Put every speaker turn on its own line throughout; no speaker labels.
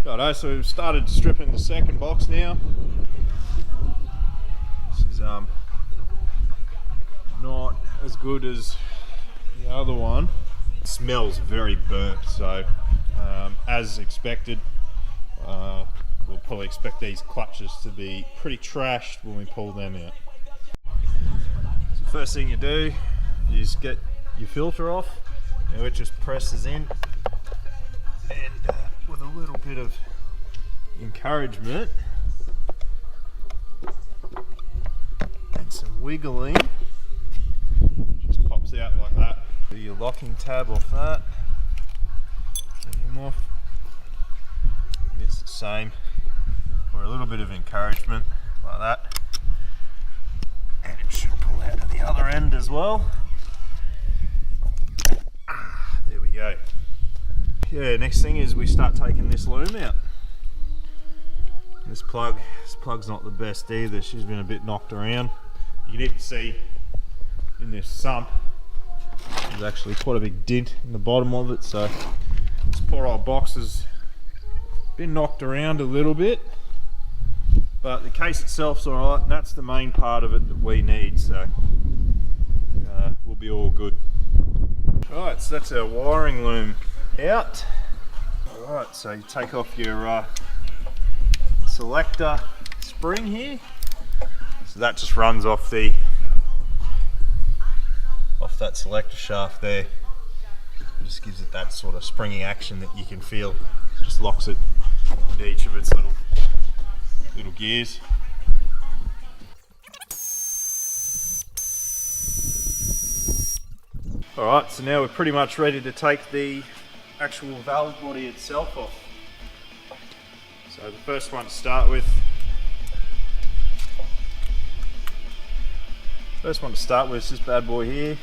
Righto, so we've started stripping the second box now. This is not as good as the other one. It smells very burnt, so as expected, we'll probably expect these clutches to be pretty trashed when we pull them out. So first thing you do is get your filter off. Now it just presses in, and with a little bit of encouragement and some wiggling, just pops out like that. Do your locking tab off that, get him off, and it's the same, or a little bit of encouragement like that, and it should pull out to the other end as well. There we go. Yeah, next thing is we start taking this loom out. This plug's not the best either. She's been a bit knocked around. You can even see in this sump there's actually quite a big dent in the bottom of it, so this poor old box has been knocked around a little bit, but the case itself's alright, and that's the main part of it that we need, so we'll be all good. Alright, so that's our wiring loom out. Alright, so you take off your selector spring here. So that just runs off that selector shaft there. It just gives it that sort of springy action that you can feel. Just locks it into each of its little gears. Alright, so now we're pretty much ready to take the actual valve body itself off. So the first one to start with is this bad boy here.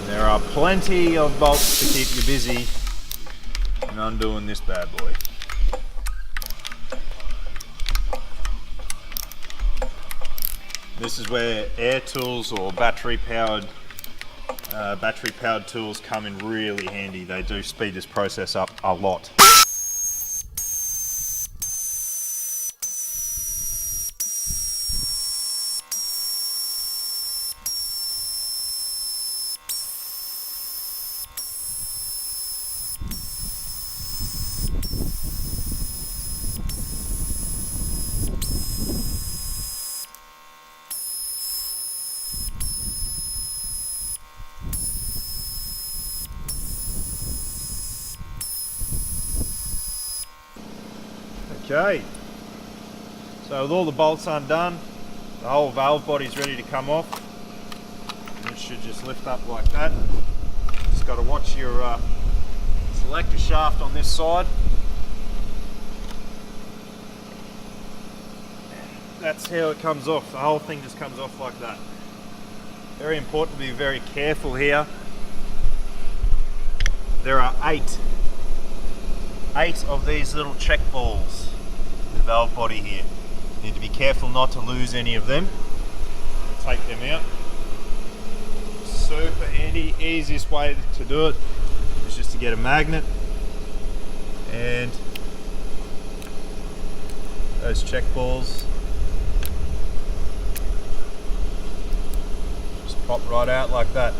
There are plenty of bolts to keep you busy in undoing this bad boy. This is where air tools or battery powered tools come in really handy. They do speed this process up a lot. Okay, so with all the bolts undone, the whole valve body is ready to come off, and it should just lift up like that. Just got to watch your selector shaft on this side. That's how it comes off. The whole thing just comes off like that. Very important to be very careful here. There are eight of these little check balls in the valve body here. You need to be careful not to lose any of them. Take them out. Super handy, easiest way to do it is just to get a magnet and those check balls just pop right out like that.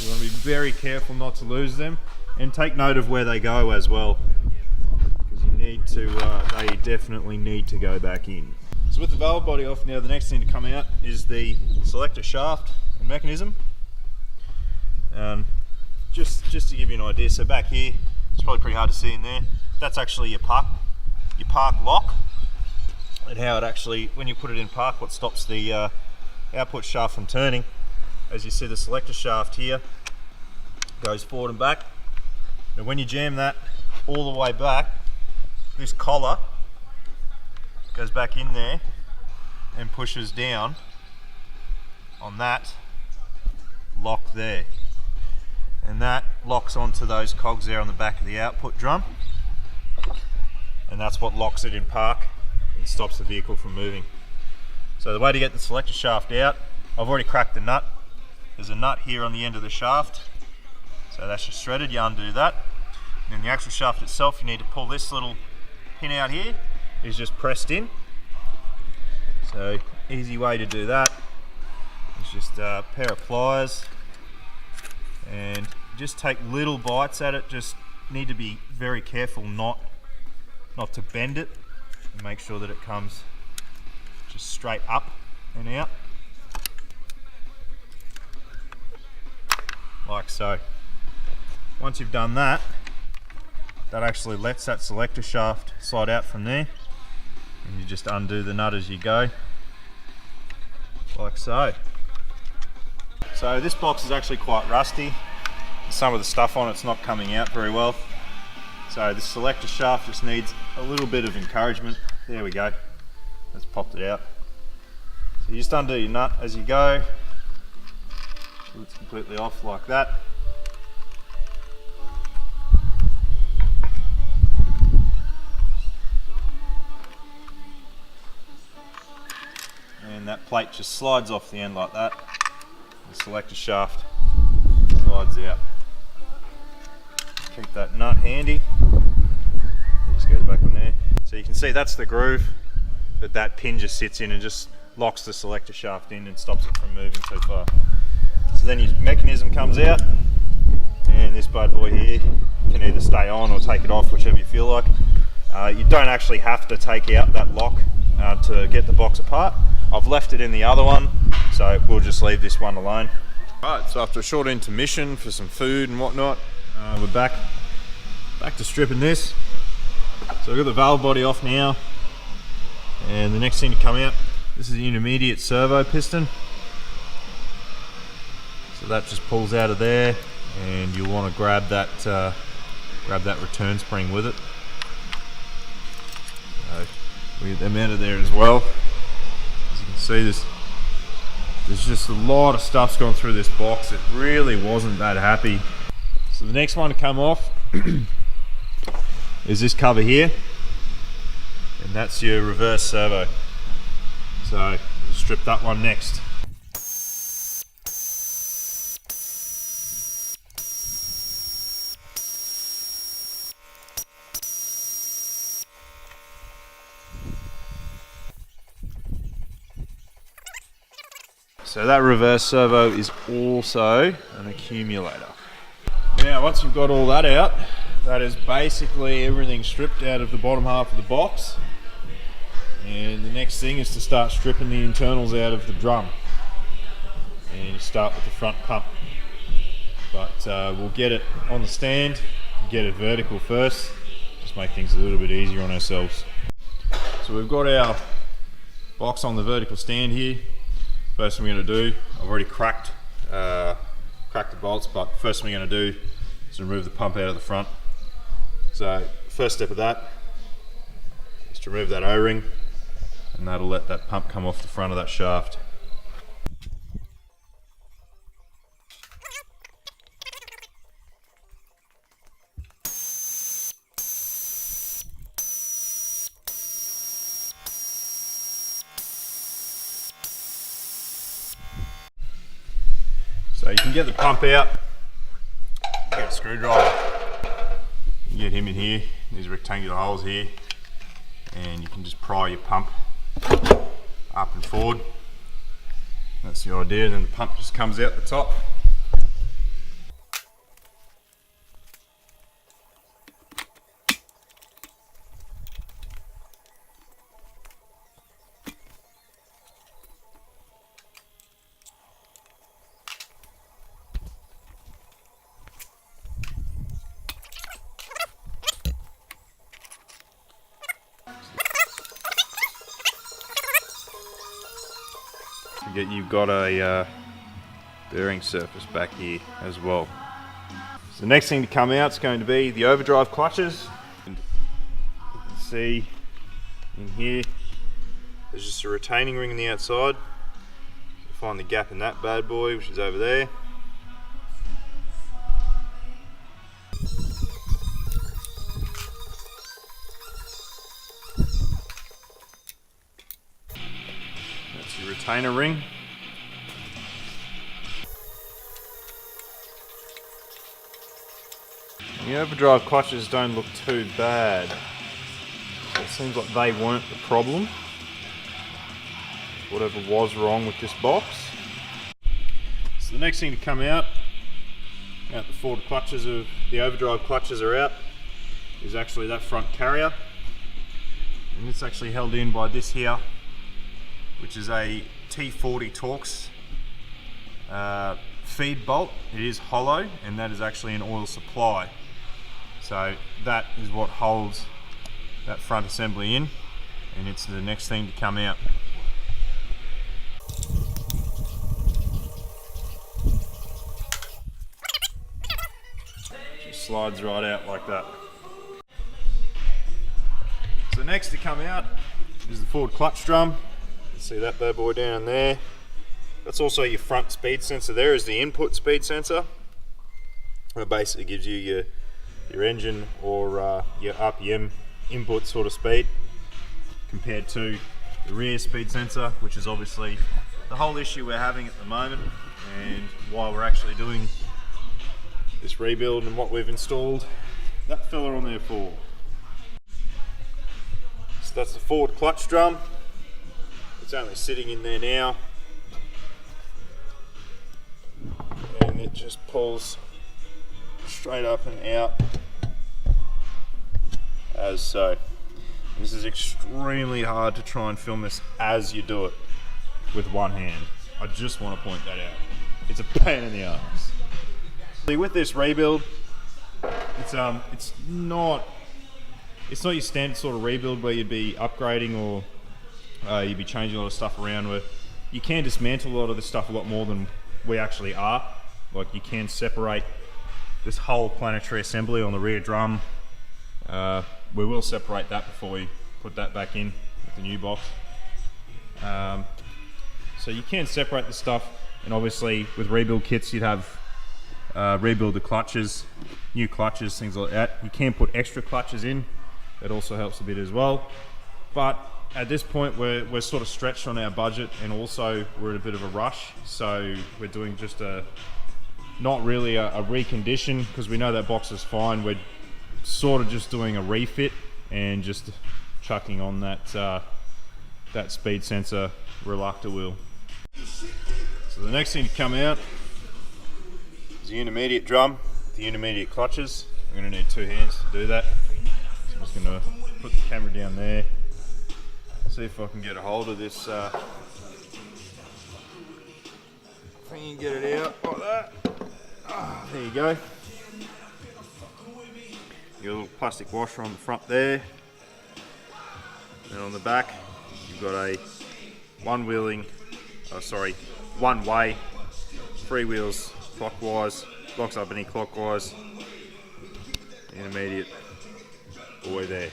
You want to be very careful not to lose them. And take note of where they go as well, because they definitely need to go back in. So with the valve body off now, the next thing to come out is the selector shaft and mechanism. Just to give you an idea, so back here, it's probably pretty hard to see in there, that's actually your park lock, and how it actually, when you put it in park, what stops the output shaft from turning. As you see, the selector shaft here goes forward and back. Now when you jam that all the way back, this collar goes back in there and pushes down on that lock there. and that locks onto those cogs there on the back of the output drum, and that's what locks it in park and stops the vehicle from moving. So the way to get the selector shaft out, I've already cracked the nut. There's a nut here on the end of the shaft, so that's just threaded. You undo that, and then the actual shaft itself, you need to pull this little pin out here, is just pressed in. So easy way to do that is just a pair of pliers, and just take little bites at it. Just need to be very careful not to bend it, and make sure that it comes just straight up and out, like so. Once you've done that, that actually lets that selector shaft slide out from there, and you just undo the nut as you go, like so. So this box is actually quite rusty. Some of the stuff on it's not coming out very well. So this selector shaft just needs a little bit of encouragement. There we go. Let's popped it out. So you just undo your nut as you go. So it's completely off like that. And that plate just slides off the end like that. The selector shaft slides out. Keep that nut handy. It just goes back on there. So you can see that's the groove that pin just sits in, and just locks the selector shaft in and stops it from moving too far. So then your mechanism comes out, and this bad boy here can either stay on or take it off, whichever you feel like. You don't actually have to take out that lock to get the box apart. I've left it in the other one, so we'll just leave this one alone. Right, so after a short intermission for some food and whatnot, we're back to stripping this. So I've got the valve body off now, and the next thing to come out, this is the intermediate servo piston. So that just pulls out of there, and you'll want to grab that return spring with it. So we get them out of there as well. As you can see, there's just a lot of stuff's gone through this box. It really wasn't that happy. So the next one to come off is this cover here, and that's your reverse servo. So we'll strip that one next. So that reverse servo is also an accumulator. Now once you've got all that out, that is basically everything stripped out of the bottom half of the box. And the next thing is to start stripping the internals out of the drum. And you start with the front pump. But we'll get it on the stand, get it vertical first, just make things a little bit easier on ourselves. So we've got our box on the vertical stand here. First thing we're going to do, I've already cracked the bolts, but first thing we're going to do is remove the pump out of the front. So first step of that is to remove that O-ring, and that'll let that pump come off the front of that shaft. So you can get the pump out, get a screwdriver, you get him in here, there's rectangular holes here, and you can just pry your pump up and forward. That's the idea, and then the pump just comes out the top. You've got a bearing surface back here as well. So the next thing to come out is going to be the overdrive clutches. And you can see in here there's just a retaining ring on the outside. You find the gap in that bad boy, which is over there. retainer ring. The overdrive clutches don't look too bad. It seems like they weren't the problem. Whatever was wrong with this box. So the next thing to come out the forward clutches of the overdrive clutches are out, is actually that front carrier. And it's actually held in by this here, which is a T40 Torx feed bolt. It is hollow, and that is actually an oil supply. So that is what holds that front assembly in, and it's the next thing to come out. Just slides right out like that. So next to come out is the forward clutch drum. You see that bad boy down there. That's also your front speed sensor. There is the input speed sensor. It basically gives you your engine or your RPM input sort of speed compared to the rear speed sensor, which is obviously the whole issue we're having at the moment and why we're actually doing this rebuild and what we've installed that fella on there for. So that's the forward clutch drum. It's only sitting in there now, and it just pulls straight up and out as so. This is extremely hard to try and film this as you do it with one hand. I just want to point that out. It's a pain in the arse. With this rebuild, it's not your standard sort of rebuild where you'd be upgrading or you'd be changing a lot of stuff around. Where you can dismantle a lot of this stuff a lot more than we actually are. Like, you can separate this whole planetary assembly on the rear drum. We will separate that before we put that back in with the new box. So you can separate the stuff, and obviously with rebuild kits you'd have rebuild the clutches, new clutches, things like that. You can put extra clutches in. That also helps a bit as well. But at this point we're sort of stretched on our budget, and also we're in a bit of a rush. So we're doing just not really a recondition, because we know that box is fine. We're sort of just doing a refit and just chucking on that speed sensor reluctor wheel. So the next thing to come out is the intermediate drum, the intermediate clutches. I'm going to need two hands to do that. So I'm just going to put the camera down there, see if I can get a hold of this thing and get it out like that. There you go. Your little plastic washer on the front there, and on the back you've got a one way, three wheels clockwise, locks up any clockwise, intermediate all the way there.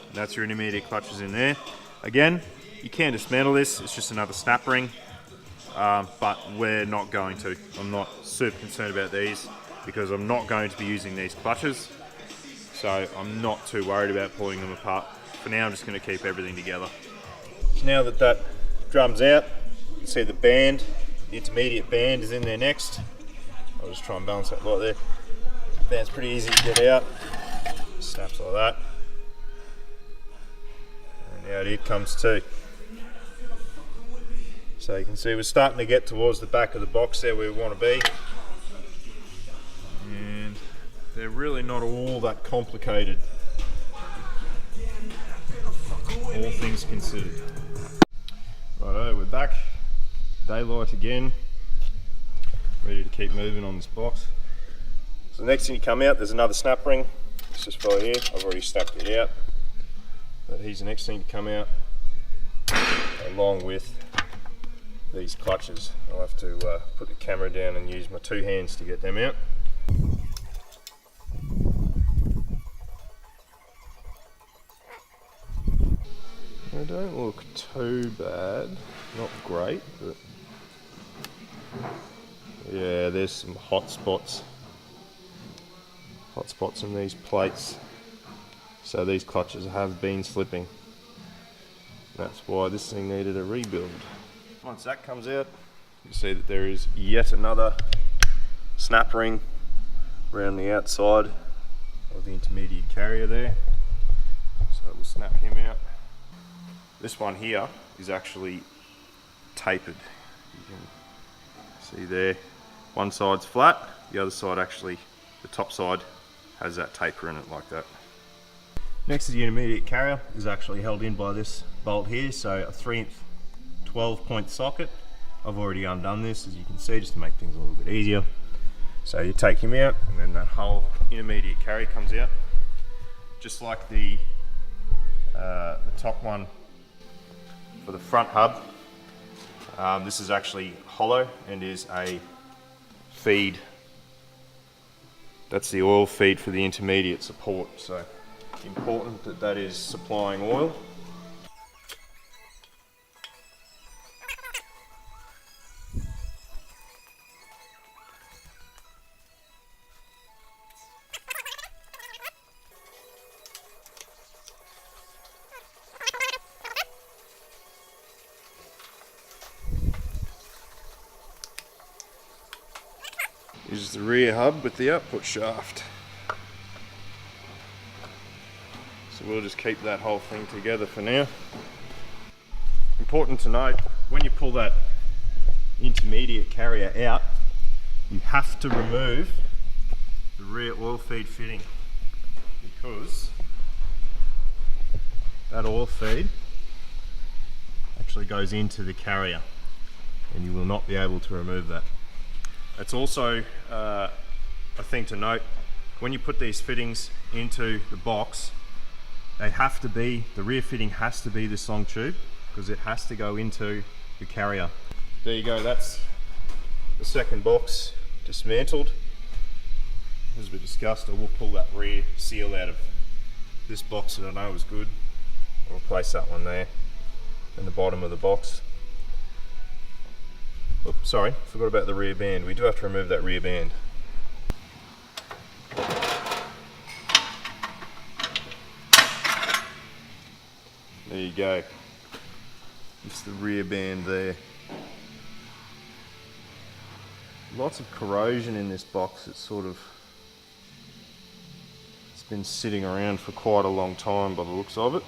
And that's your intermediate clutches in there. Again, you can dismantle this, it's just another snap ring, but we're not going to. I'm not super concerned about these because I'm not going to be using these clutches. So I'm not too worried about pulling them apart. For now, I'm just going to keep everything together. Now that that drum's out, you can see the band, the intermediate band is in there next. I'll just try and balance that light there. The band's pretty easy to get out. Snaps like that. And out it comes too. So you can see we're starting to get towards the back of the box there where we want to be. And they're really not all that complicated, all things considered. Righto, we're back. Daylight again. Ready to keep moving on this box. So the next thing you come out, there's another snap ring. It's just by here. I've already snapped it out. But here's the next thing to come out, along with these clutches. I'll have to put the camera down and use my two hands to get them out. They don't look too bad, not great, but yeah, there's some hot spots in these plates, so these clutches have been slipping. That's why this thing needed a rebuild. Once that comes out, you see that there is yet another snap ring around the outside of the intermediate carrier there. So we'll snap him out. This one here is actually tapered. You can see there, one side's flat, the other side actually, the top side has that taper in it like that. Next to the intermediate carrier is actually held in by this bolt here, so a 3" 12-point socket. I've already undone this, as you can see, just to make things a little bit easier. So you take him out, and then that whole intermediate carrier comes out, just like the top one for the front hub. This is actually hollow and is a feed. That's the oil feed for the intermediate support, so important that that is supplying oil. This is the rear hub with the output shaft. So we'll just keep that whole thing together for now. Important to note, when you pull that intermediate carrier out, you have to remove the rear oil feed fitting, because that oil feed actually goes into the carrier and you will not be able to remove that. It's also a thing to note, when you put these fittings into the box, they have to be, the rear fitting has to be this long tube, because it has to go into the carrier. There you go, that's the second box dismantled. As we discussed, I will pull that rear seal out of this box that I know is good. I'll replace that one there in the bottom of the box. Oops, sorry, forgot about the rear band. We do have to remove that rear band. There you go. It's the rear band there. Lots of corrosion in this box. It's been sitting around for quite a long time by the looks of it.